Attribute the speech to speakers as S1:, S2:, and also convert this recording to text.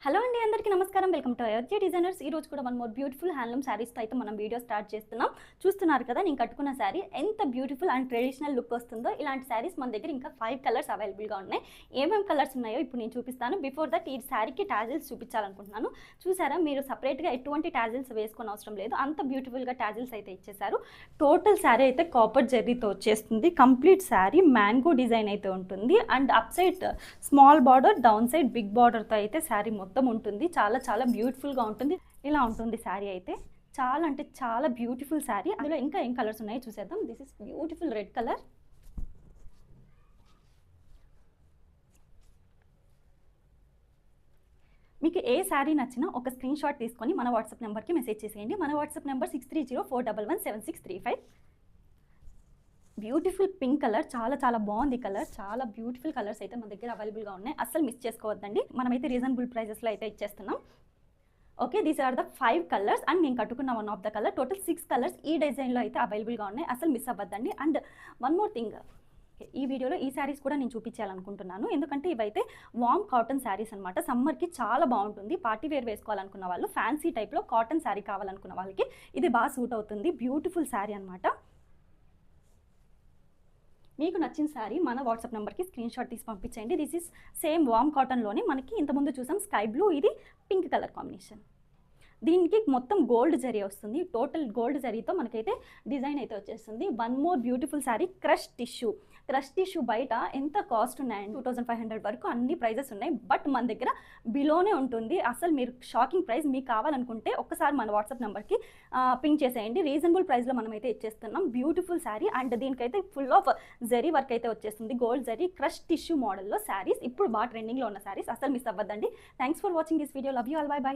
S1: Hello అండి, అందరికీ నమస్కారం. Welcome to Ayodhya designers. ఈ రోజు కూడా వన్ మోర్ బ్యూటిఫుల్ హ్యాండ్లూమ్ శారీస్తో అయితే మనం వీడియో స్టార్ట్ చేస్తున్నాం. చూస్తున్నారు కదా, నేను కట్టుకున్న శారీ ఎంత బ్యూటిఫుల్ అండ్ ట్రెడిషనల్ లుక్ వస్తుందో. ఇలాంటి శారీస్ మన దగ్గర ఇంకా 5 కలర్స్ అవైలబుల్గా ఉన్నాయి. ఏమేమి కలర్స్ ఉన్నాయో ఇప్పుడు నేను చూపిస్తాను. బిఫోర్ దట్ ఈ శారీకి టాజిల్స్ చూపించాలనుకుంటున్నాను. చూసారా, మీరు సపరేట్గా ఎటువంటి టాజిల్స్ వేసుకొని అవసరం లేదు, అంత బ్యూటిఫుల్గా టాజిల్స్ అయితే ఇచ్చేసారు. టోటల్ శారీ అయితే కాపర్ జెర్రీతో వచ్చేస్తుంది. కంప్లీట్ శారీ మ్యాంగో డిజైన్ అయితే ఉంటుంది and up side small border, down side big బార్డర్తో అయితే శారీ మొత్తం ఉంటుంది. చాలా చాలా బ్యూటిఫుల్గా ఉంటుంది. ఇలా ఉంటుంది శారీ అయితే. చాలా అంటే చాలా బ్యూటిఫుల్ శారీ. అందులో ఇంకా ఏం కలర్స్ ఉన్నాయో చూసేద్దాం. This is beautiful red colour. మీకు ఏ శారీ నచ్చినా ఒక స్క్రీన్ షాట్ తీసుకొని మన వాట్సాప్ నెంబర్కి మెసేజ్ చేసేయండి. మన WhatsApp number 6304117635. Beautiful pink colour, చాలా చాలా బాగుంది కలర్. చాలా బ్యూటిఫుల్ కలర్స్ అయితే మన దగ్గర అవైలబుల్గా ఉన్నాయి. అస్సలు మిస్ చేసుకోవద్దండి. మనమైతే రీజనబుల్ ప్రైజెస్లో అయితే ఇచ్చేస్తున్నాం. Okay, these are the 5 colours and నేను కట్టుకున్న one of the colour. Total 6 colours ఈ డిజైన్లో అయితే అవైలబుల్గా ఉన్నాయి. అసలు మిస్ అవ్వద్దండి. అండ్ వన్ మోర్ థింగ్, ఈ వీడియోలో ఈ శారీస్ కూడా నేను చూపించాలనుకుంటున్నాను. ఎందుకంటే ఇవైతే వామ్ కాటన్ శారీస్ అనమాట. సమ్మర్కి చాలా బాగుంటుంది. పార్టీ వేర్ వేసుకోవాలనుకున్న వాళ్ళు, ఫ్యాన్సీ టైప్లో కాటన్ శారీ కావాలనుకున్న వాళ్ళకి ఇది బాగా సూట్ అవుతుంది. బ్యూటిఫుల్ శారీ అనమాట. మీకు నచ్చిన శారీ మన వాట్సాప్ నెంబర్కి స్క్రీన్ షాట్ తీసి పంపించండి. దిస్ ఇస్ సేమ్ వామ్ కాటన్లోనే మనకి ఇంతకుముందు చూసాం స్కై బ్లూ, ఇది పింక్ కలర్ కాంబినేషన్. దీనికి మొత్తం గోల్డ్ జరీ వస్తుంది. టోటల్ గోల్డ్ జరీతో మనకైతే డిజైన్ అయితే వచ్చేస్తుంది. One more beautiful sari, crush tissue. Crush tissue బయట ఎంత కాస్ట్ ఉన్నాయండి, 2500 వరకు అన్ని ప్రైజెస్ ఉన్నాయి. బట్ మన దగ్గర బిలోనే ఉంటుంది. అసలు మీరు షాకింగ్ ప్రైస్. మీకు కావాలనుకుంటే ఒక్కసారి మన వాట్సాప్ నెంబర్కి పింక్ చేసేయండి. రీజనబుల్ ప్రైస్లో మనమైతే ఇచ్చేస్తున్నాం. బ్యూటిఫుల్ శారీ అండ్ దీనికైతే ఫుల్ ఆఫ్ జరీ వర్క్ అయితే వచ్చేస్తుంది. గోల్డ్ జరీ క్రష్ టిష్యూ మోడల్లో శారీస్ ఇప్పుడు బాగా ట్రెండింగ్లో ఉన్న శారీస్. అసలు మిస్ అవ్వద్దండి. Thanks for watching this video. Love you all. Bye by.